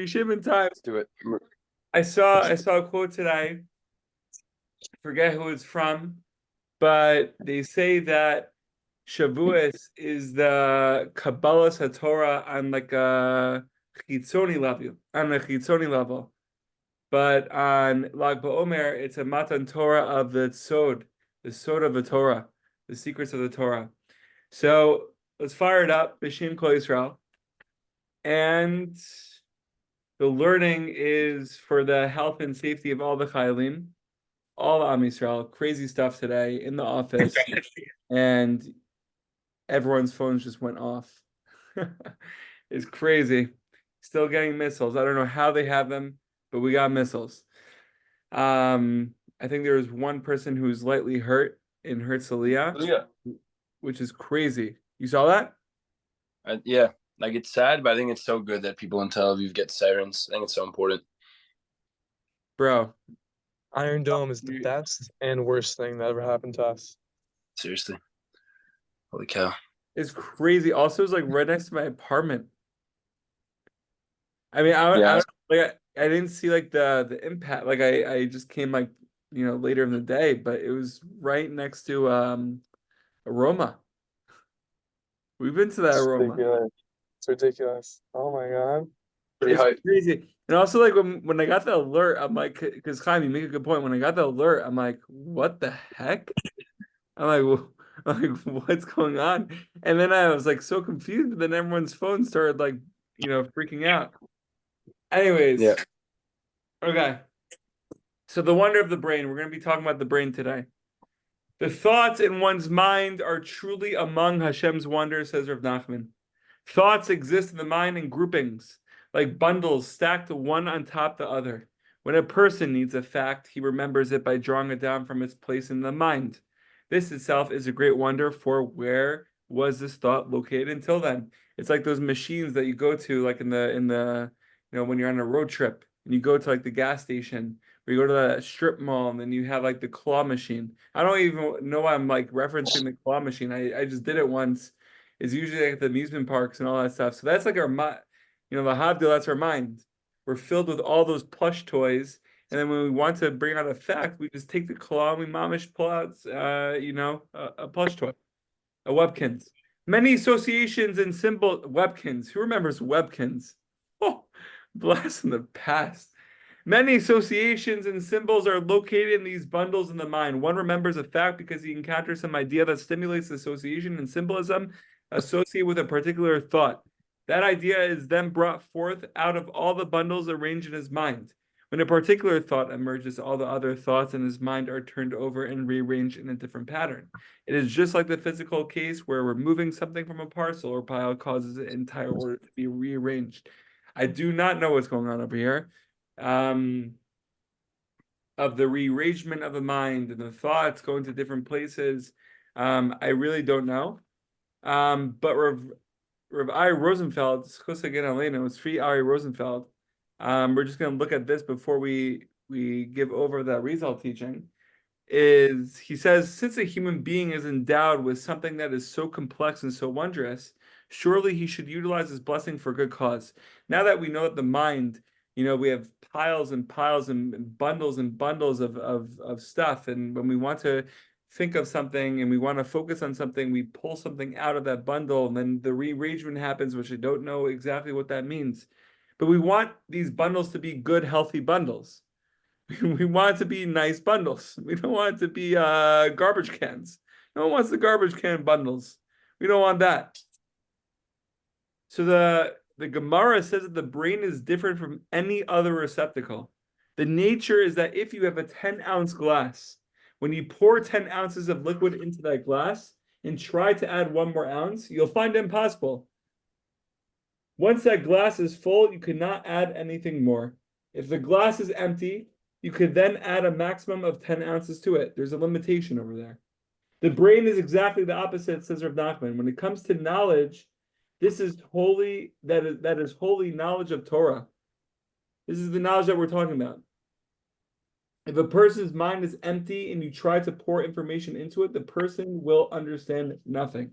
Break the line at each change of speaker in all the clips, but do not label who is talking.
Shimon time.
Let's do it.
I saw a quote today. I forget who it's from, but they say that Shavuos is the Kabbalah Torah on like a chitzoni level. But on Lag BaOmer, it's a Matan Torah of the Sod of the Torah, the secrets of the Torah. So let's fire it up, B'Shem Kol Yisrael. And the learning is for the health and safety of all the Chayalim, all the Am Yisrael. Crazy stuff today in the office, and everyone's phones just went off. It's crazy. Still getting missiles. I don't know how they have them, but we got missiles. I think there was one person who's lightly hurt in Herzliya, which is crazy. You saw that?
Yeah, like it's sad, but I think it's so good that people in Tel Aviv get sirens. I think it's so important.
Bro,
Iron Dome is the best and worst thing that ever happened to us.
Seriously. Holy cow.
it's crazy. Also, it's like right next to my apartment. I mean,
Yeah.
I didn't see like the impact. Like I just came like later in the day, but it was right next to Aroma. We've been to that
It's
Aroma.
ridiculous. It's ridiculous. Oh my God.
Pretty
It's
hype.
crazy. And also like when I got the alert, I'm like, because Chaim, you make a good point. When I got the alert, I'm like, what the heck? I'm like, I'm like, what's going on? And then I was like so confused, but then everyone's phone started like, freaking out. Anyways,
Yeah.
okay. So the wonder of the brain. We're going to be talking about the brain today. The thoughts in one's mind are truly among Hashem's wonders, says Rav Nachman. Thoughts exist in the mind in groupings, like bundles stacked one on top the other. When a person needs a fact, he remembers it by drawing it down from its place in the mind. This itself is a great wonder, for where was this thought located until then? It's like those machines that you go to, like in the when you're on a road trip and you go to like the gas station, or you go to the strip mall and then you have like the claw machine. I don't even know why I'm like referencing the claw machine. I just did it once. It's usually like the amusement parks and all that stuff. So that's like our mind, the Havdil, that's our mind. We're filled with all those plush toys. And then when we want to bring out a fact, we just take the claw and we mamish pull out, a plush toy, a Webkins. Many associations and symbol Webkins. Who remembers Webkins? Oh, blast from the past. Many associations and symbols are located in these bundles in the mind. One remembers a fact because he encounters some idea that stimulates association and symbolism associated with a particular thought. That idea is then brought forth out of all the bundles arranged in his mind. When a particular thought emerges, all the other thoughts in his mind are turned over and rearranged in a different pattern. It is just like the physical case where removing something from a parcel or pile causes the entire order to be rearranged. I do not know what's going on over here. Of the rearrangement of the mind and the thoughts going to different places. I really don't know. But Rav Ari Rosenfeld, it's Sri Ari Rosenfeld. We're just going to look at this before we give over the Rizal teaching. He says, since a human being is endowed with something that is so complex and so wondrous, surely he should utilize his blessing for good cause. Now that we know that the mind, we have piles and piles and bundles of stuff, and when we want to think of something and we want to focus on something, we pull something out of that bundle, and then the rearrangement happens, which I don't know exactly what that means. But we want these bundles to be good, healthy bundles. We want it to be nice bundles. We don't want it to be garbage cans. No one wants the garbage can bundles. We don't want that. So the Gemara says that the brain is different from any other receptacle. The nature is that if you have a 10-ounce glass, when you pour 10 ounces of liquid into that glass and try to add 1 more ounce, you'll find it impossible. Once that glass is full, you cannot add anything more. If the glass is empty, you could then add a maximum of 10 ounces to it. There's a limitation over there. The brain is exactly the opposite, says Rav Nachman. When it comes to knowledge, this is holy, that is holy knowledge of Torah. This is the knowledge that we're talking about. If a person's mind is empty and you try to pour information into it, the person will understand nothing.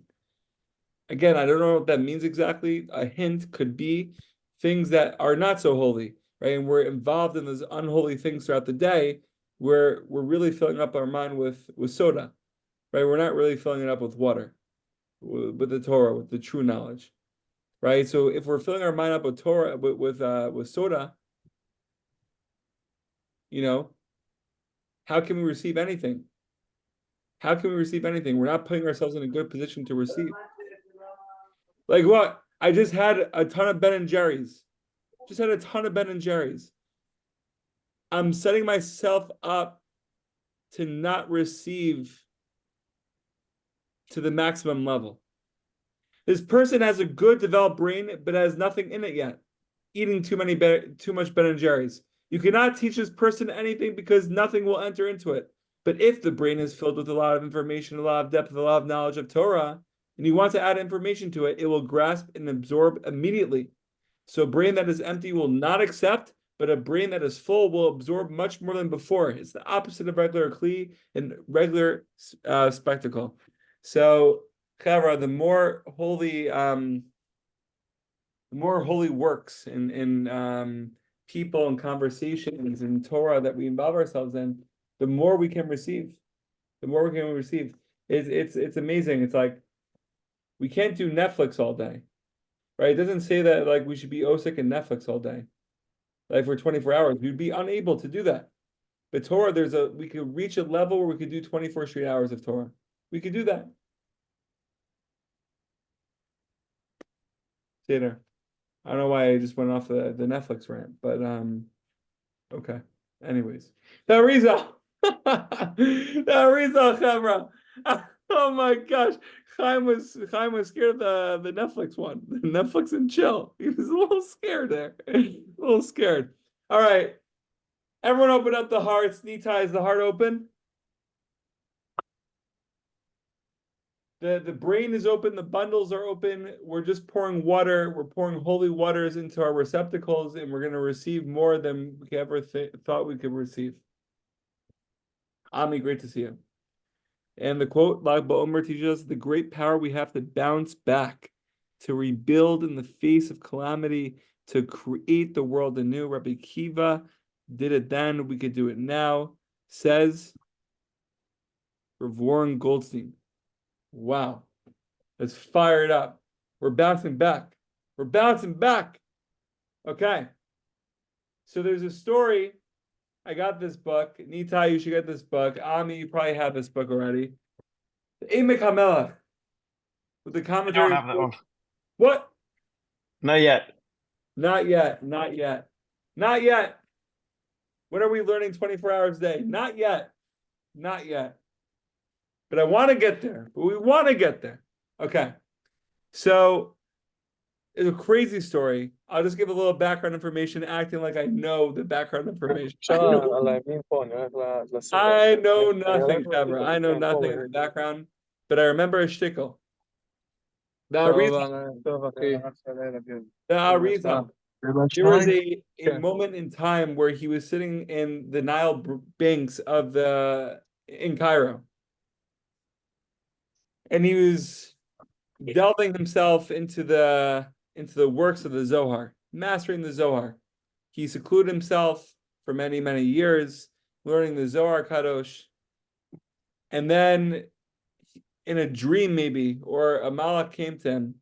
Again, I don't know what that means exactly. A hint could be things that are not so holy, right? And we're involved in those unholy things throughout the day, where we're really filling up our mind with soda, right? We're not really filling it up with water, with the Torah, with the true knowledge, right? So if we're filling our mind up with Torah, with soda, how can we receive anything? How can we receive anything? We're not putting ourselves in a good position to receive. Like what? I just had a ton of Ben and Jerry's. Just had a ton of Ben and Jerry's. I'm setting myself up to not receive to the maximum level. This person has a good developed brain, but has nothing in it yet. Eating too much Ben and Jerry's. You cannot teach this person anything because nothing will enter into it. But if the brain is filled with a lot of information, a lot of depth, a lot of knowledge of Torah, and you want to add information to it, it will grasp and absorb immediately. So a brain that is empty will not accept, but a brain that is full will absorb much more than before. It's the opposite of regular kli and regular spectacle. So, Chevra, the more holy works in people and conversations and Torah that we involve ourselves in, the more we can receive. The more we can receive. It's amazing. It's like we can't do Netflix all day, right? It doesn't say that like we should be osik in Netflix all day, like for 24 hours. We'd be unable to do that. But Torah, we could reach a level where we could do 24 straight hours of Torah. We could do that. Later. I don't know why I just went off the Netflix rant, but okay. Anyways, that Rizal, Chevra. Oh my gosh, Chaim was scared of the Netflix one, Netflix and chill. He was a little scared there, a little scared. All right, everyone, open up the hearts. Nita, is the heart open? The brain is open, the bundles are open. We're just pouring water. We're pouring holy waters into our receptacles, and we're going to receive more than we ever thought we could receive. Ami, great to see you. And the quote, Lag BaOmer teaches us the great power we have to bounce back, to rebuild in the face of calamity, to create the world anew. Rabbi Kiva did it then, we could do it now, says Rav Warren Goldstein. Wow. Let's fire it up. We're bouncing back. We're bouncing back. Okay. So there's a story. I got this book. Nita, you should get this book. Ami, you probably have this book already. The Emek HaMelech. With the commentary.
I don't have that one.
What?
Not yet.
Not yet. Not yet. Not yet. When are we learning 24 hours a day? Not yet. Not yet. But I want to get there. But we want to get there. Okay. So it's a crazy story. I'll just give a little background information, acting like I know the background information. I know nothing, Trevor. I know nothing in the background, but I remember a shtickle. The Arizal. There was a moment in time where he was sitting in the Nile banks in Cairo. And he was delving himself into the works of the Zohar, mastering the Zohar. He secluded himself for many, many years, learning the Zohar Kadosh. And then in a dream, maybe, or a malach came to him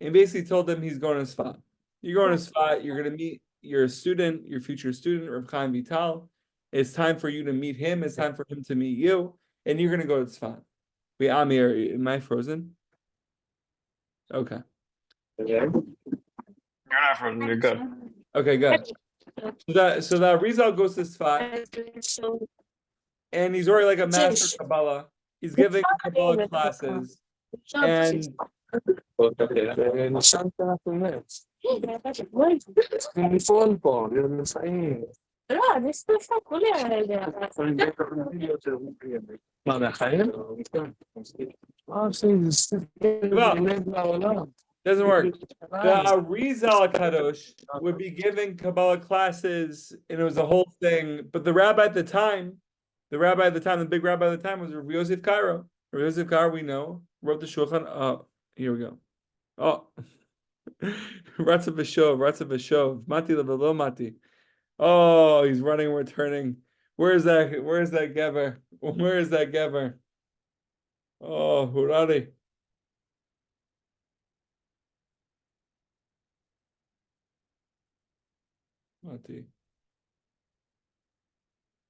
and basically told him he's going to Sfat. You're going to Sfat, you're going to meet your student, your future student, Rav Chaim Vital. It's time for you to meet him. It's time for him to meet you. And you're going to go to Sfat. Wait, Amir, am I frozen? Okay.
You're not frozen. You're good.
Okay, good. So that Rizal goes to Sfat, and he's already like a master Kabbalah. He's giving Kabbalah classes, and doesn't work. The Arizal Kadosh would be giving Kabbalah classes, and it was a whole thing. But the rabbi at the time, the big rabbi at the time was Rav Yosef Cairo. Rav Yosef Cairo, we know, wrote the Shulchan. Oh, here we go. Oh, Ratzav Vashov, Mati Levelo Mati. Oh, he's running, returning. Where's that Gever? Where is that Gever? Oh, Hurari. Mati.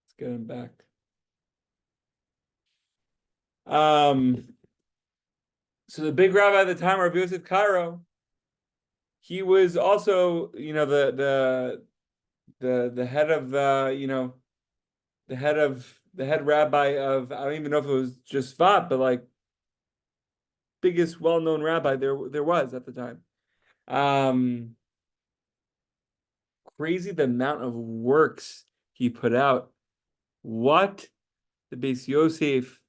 Let's get him back. So the big rabbi at the time, Rabbi Yosef Karo, he was also, the head of the head rabbi of, I don't even know if it was just Vat, but like biggest well-known rabbi there was at the time. Crazy the amount of works he put out. What? The Beis Yosef,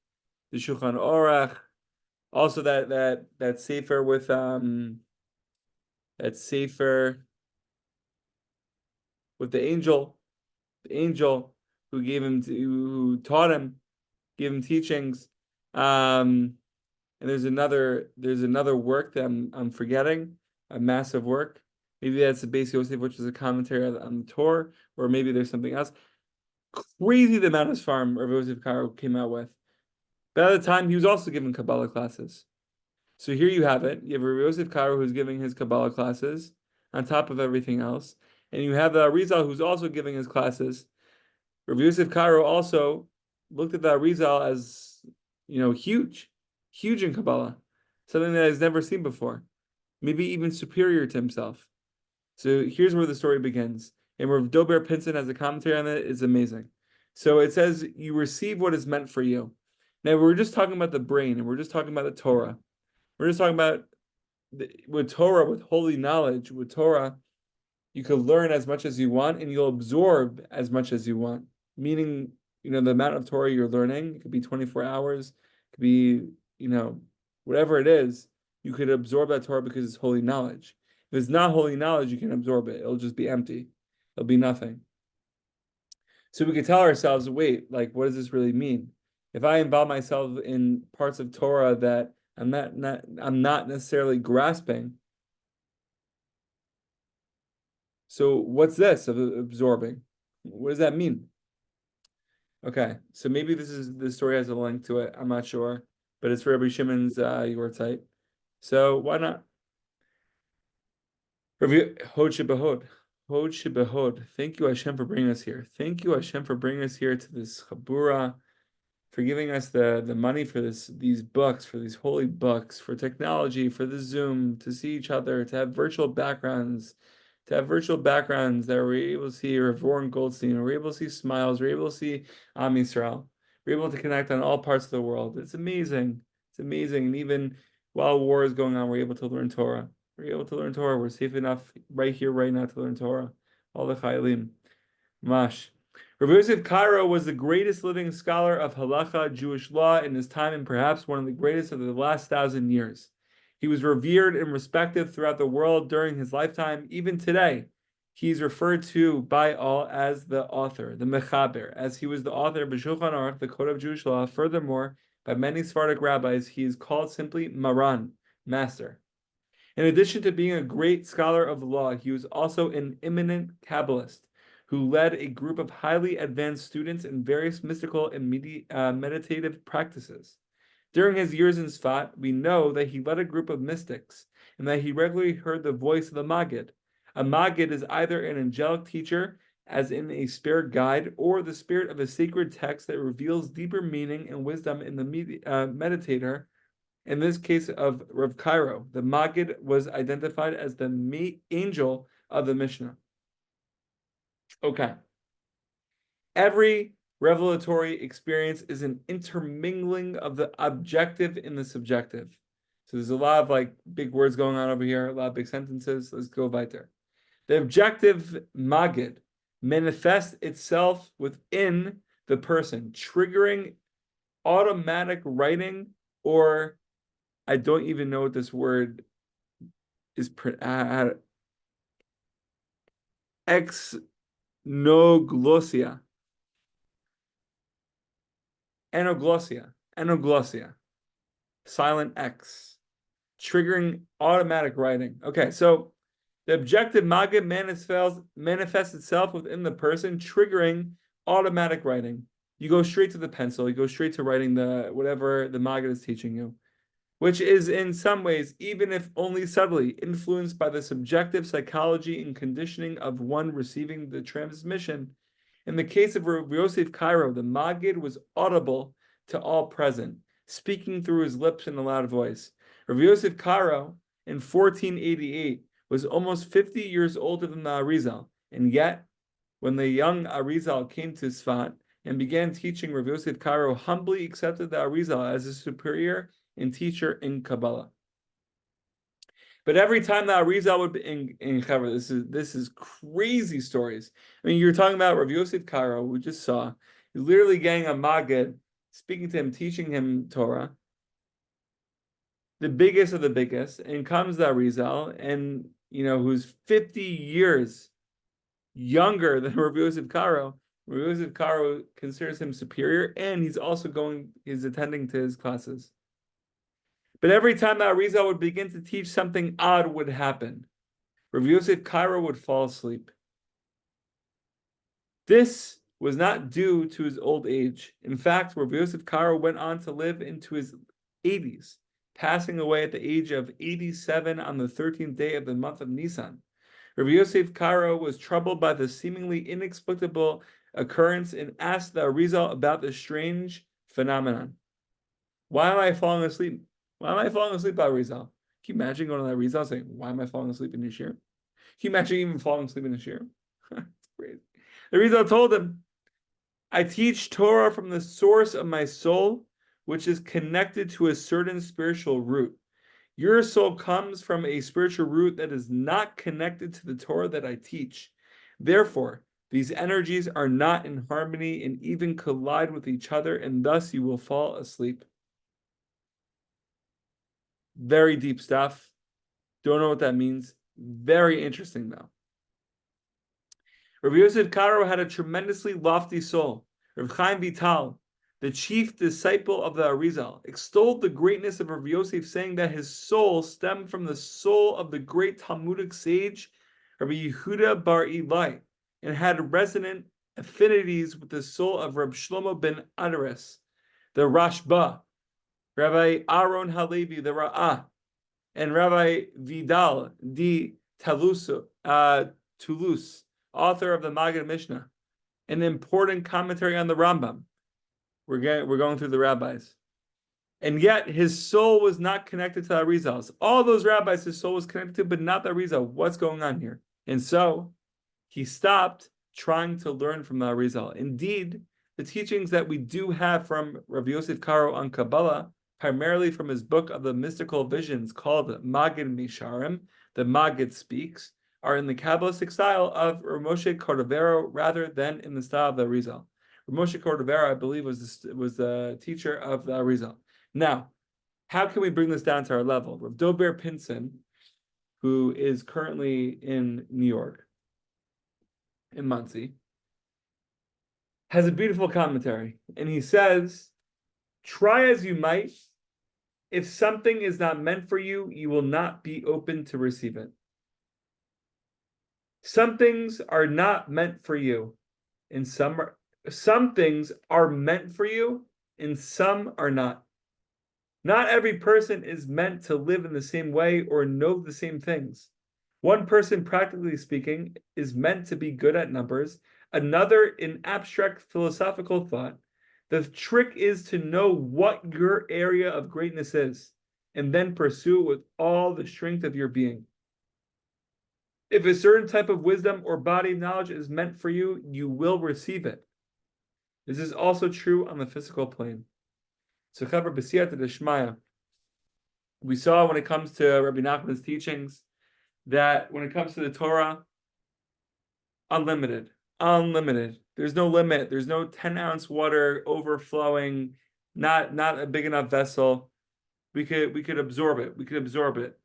the Shulchan Aruch, also that sefer with that sefer with the angel who taught him, gave him teachings. And there's another work that I'm forgetting, a massive work. Maybe that's the Beis Yosef, which is a commentary on the Torah, or maybe there's something else. Crazy the amount of farm Rav Yosef Karo came out with. But at the time, he was also giving Kabbalah classes. So here you have it. You have Rav Yosef Karo who's giving his Kabbalah classes on top of everything else. And you have the Arizal who's also giving his classes. Rav Yosef Karo also looked at the Arizal as, huge in Kabbalah, something that he's never seen before, maybe even superior to himself. So here's where the story begins. And Rav Dober Pinson has a commentary on it. It's amazing. So it says, you receive what is meant for you. Now, we're just talking about the brain, and we're just talking about the Torah. We're just talking about with Torah, with holy knowledge, with Torah, you could learn as much as you want, and you'll absorb as much as you want. Meaning, the amount of Torah you're learning, it could be 24 hours, it could be, whatever it is, you could absorb that Torah because it's holy knowledge. If it's not holy knowledge, you can absorb it. It'll just be empty. It'll be nothing. So we could tell ourselves, wait, like, what does this really mean? If I involve myself in parts of Torah that I'm not necessarily grasping, so what's this of absorbing? What does that mean? Okay, so maybe the story has a link to it. I'm not sure, but it's for Rabbi Shimon's Yortzeit. So why not? Hod Shebehod. Hod Shebehod. Thank you, Hashem, for bringing us here. Thank you, Hashem, for bringing us here to this Chabura, for giving us the money for these books, for these holy books, for technology, for the Zoom, to see each other, to have virtual backgrounds, that we're able to see Rav Warren Goldstein, we're able to see smiles, we're able to see Am Yisrael, we're able to connect on all parts of the world. It's amazing. It's amazing. And even while war is going on, we're able to learn Torah. We're safe enough right here, right now to learn Torah. All the Chayalim. Mash. Rav Yosef Karo was the greatest living scholar of halacha, Jewish law in his time, and perhaps one of the greatest of the last 1,000 years. He was revered and respected throughout the world during his lifetime. Even today, he's referred to by all as the author, the Mechaber, as he was the author of Shulchan Aruch, the Code of Jewish Law. Furthermore, by many Sephardic rabbis, he is called simply Maran, Master. In addition to being a great scholar of the law, he was also an eminent Kabbalist who led a group of highly advanced students in various mystical and meditative practices. During his years in Sfat, we know that he led a group of mystics and that he regularly heard the voice of the Maggid. A Maggid is either an angelic teacher, as in a spirit guide, or the spirit of a sacred text that reveals deeper meaning and wisdom in the meditator. In this case of Rav Cairo, the Maggid was identified as the angel of the Mishnah. Okay. Every revelatory experience is an intermingling of the objective and the subjective. So there's a lot of like big words going on over here, a lot of big sentences. Let's go weiter. The objective Maggid manifests itself within the person, triggering automatic writing, or I don't even know what this word is. Enoglossia. Silent X. triggering automatic writing. Okay, so the objective Maggid manifests itself within the person, triggering automatic writing. You go straight to the pencil, you go straight to writing the whatever the Maggid is teaching you, which is in some ways, even if only subtly, influenced by the subjective psychology and conditioning of one receiving the transmission. In the case of Rav Yosef Cairo, the Maggid was audible to all present, speaking through his lips in a loud voice. Rav Yosef Cairo, in 1488, was almost 50 years older than the Arizal, and yet, when the young Arizal came to Sfat and began teaching, Rav Yosef Cairo humbly accepted the Arizal as his superior and teacher in Kabbalah. But every time that Arizal would be in Chaver, this is crazy stories. I mean, you're talking about Rav Yosef Cairo, we just saw, he's literally getting a Maggid, speaking to him, teaching him Torah, the biggest of the biggest, and comes the Arizal, and who's 50 years younger than Rav Yosef Cairo. Rav Yosef Cairo considers him superior, and he's attending to his classes. But every time that Arizal would begin to teach, something odd would happen. Rav Yosef Cairo would fall asleep. This was not due to his old age. In fact, Rav Yosef Cairo went on to live into his 80s, passing away at the age of 87 on the 13th day of the month of Nisan. Rav Yosef Cairo was troubled by the seemingly inexplicable occurrence and asked the Arizal about the strange phenomenon. Why am I falling asleep? Why am I falling asleep, Arizal? Can you imagine going to that Arizal saying, why am I falling asleep in this year? Can you imagine even falling asleep in this year? It's crazy. The Arizal told him, I teach Torah from the source of my soul, which is connected to a certain spiritual root. Your soul comes from a spiritual root that is not connected to the Torah that I teach. Therefore, these energies are not in harmony and even collide with each other, and thus you will fall asleep. Very deep stuff. Don't know what that means. Very interesting, though. Rav Yosef Karo had a tremendously lofty soul. Rav Chaim Vital, the chief disciple of the Arizal, extolled the greatness of Rav Yosef, saying that his soul stemmed from the soul of the great Talmudic sage, Rabbi Yehuda bar Eli, and had resonant affinities with the soul of Rab Shlomo ben Adaris, the Rashba, Rabbi Aaron Halevi, the Ra'ah, and Rabbi Vidal di Toulouse, author of the Maggid Mishnah, an important commentary on the Rambam. We're going through the rabbis. And yet his soul was not connected to the Arizals. All those rabbis, his soul was connected to, but not the Arizal. What's going on here? And so he stopped trying to learn from the Arizal. Indeed, the teachings that we do have from Rav Yosef Karo on Kabbalah, primarily from his book of the mystical visions called Maggid Misharim, the Maggid Speaks, are in the Kabbalistic style of Rav Moshe Cordovero rather than in the style of the Arizal. Rav Moshe Cordovero, I believe, was the teacher of the Arizal. Now, how can we bring this down to our level? Rav Dober Pinson, who is currently in New York, in Monsey, has a beautiful commentary. And he says, try as you might, if something is not meant for you, you will not be open to receive it. Some things are not meant for you, and some things are meant for you, and some are not. Not every person is meant to live in the same way or know the same things. One person, practically speaking, is meant to be good at numbers, another in abstract philosophical thought. The trick is to know what your area of greatness is, and then pursue it with all the strength of your being. If a certain type of wisdom or body of knowledge is meant for you, you will receive it. This is also true on the physical plane. So, Chaver B'siyata D'Shmaya, we saw when it comes to Rabbi Nachman's teachings that when it comes to the Torah, unlimited. There's no limit. There's no 10-ounce water overflowing, not a big enough vessel. We could absorb it.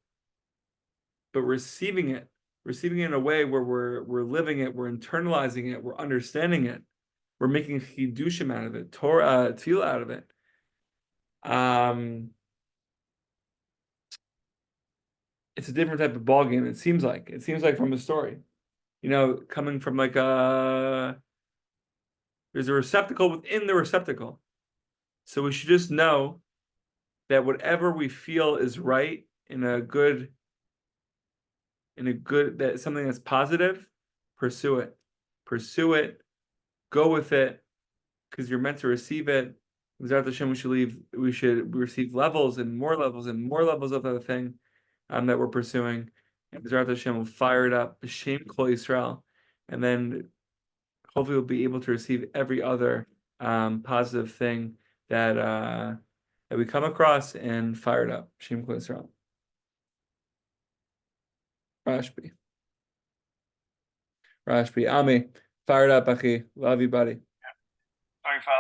But receiving it in a way where we're living it, we're internalizing it, we're understanding it, we're making chidushim out of it, Torah, tefillah out of it. it's a different type of ball game. It seems like from a story, coming from like there's a receptacle within the receptacle. So we should just know that whatever we feel is right in a good that something that's positive, pursue it, go with it, because you're meant to receive it. Without Hashem, we should receive levels and more levels of that thing that we're pursuing. And Without Hashem will fire it up, B'Shem Kol Yisrael, and then hopefully we'll be able to receive every other positive thing that we come across and fire it up. B'Shem Kol Yisrael. Rashbi, Ami, fire it up, Achi. Love you, buddy.
Sorry, Father.